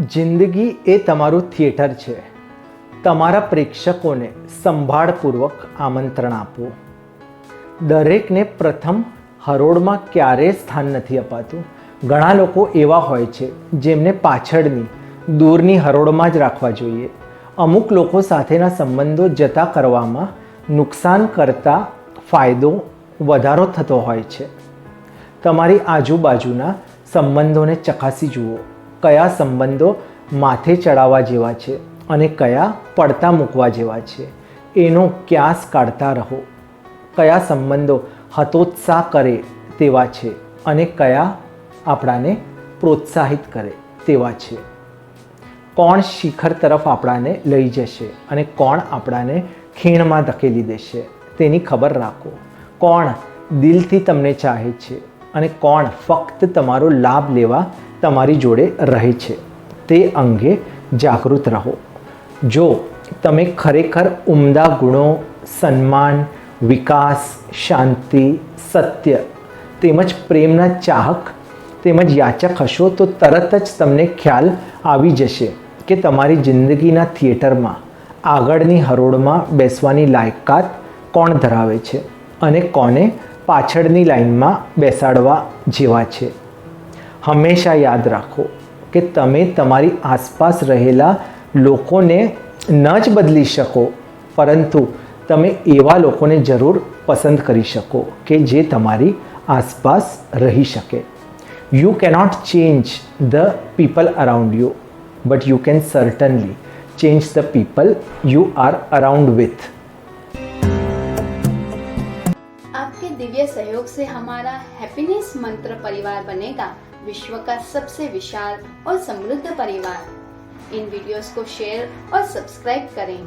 જિંદગી એ તમારું થિયેટર છે. તમારા પ્રેક્ષકોને સંભાળપૂર્વક આમંત્રણ આપો. દરેકને પ્રથમ હરોળમાં ક્યારેય સ્થાન નથી અપાતું. ઘણા લોકો એવા હોય છે જેમને પાછળની દૂરની હરોળમાં જ રાખવા જોઈએ. અમુક લોકો સાથેના સંબંધો જતા કરવામાં નુકસાન કરતાં ફાયદો વધારો થતો હોય છે. તમારી આજુબાજુના સંબંધોને ચકાસી જુઓ. કયા સંબંધો માથે ચડાવવા જેવા છે અને કયા પડતા મૂકવા જેવા છે એનો ક્યાસ કાઢતા રહો. કયા સંબંધો હતોત્સાહ કરે તેવા છે અને કયા આપણાને પ્રોત્સાહિત કરે તેવા છે. કોણ શિખર તરફ આપણાને લઈ જશે અને કોણ આપણાને ખીણમાં ધકેલી દેશે તેની ખબર રાખો. કોણ દિલથી તમને ચાહે છે અને કોણ ફક્ત તમારો લાભ લેવા તમારી જોડે રહે છે તે અંગે જાગૃત રહો. જો તમે ખરેખર ઉમદા ગુણો, સન્માન, વિકાસ, શાંતિ, સત્ય તેમજ પ્રેમના ચાહક તેમજ યાચક હશો તો તરત જ તમને ખ્યાલ આવી જશે કે તમારી જિંદગીના થિયેટરમાં આગળની હરોળમાં બેસવાની લાયકાત કોણ ધરાવે છે અને કોને પાછળની લાઈનમાં બેસાડવા જેવા છે. હંમેશા યાદ રાખો કે તમે તમારી આસપાસ રહેલા લોકોને ન જ બદલી શકો, પરંતુ તમે એવા લોકોને જરૂર પસંદ કરી શકો કે જે તમારી આસપાસ રહી શકે. You cannot change the people around you, but you can certainly change the people you are around with. आपके दिव्य सहयोग से हमारा हैप्पीनेस मंत्र परिवार बनेगा विश्व का सबसे विशाल और समृद्ध परिवार. इन वीडियोस को शेयर और सब्सक्राइब करें.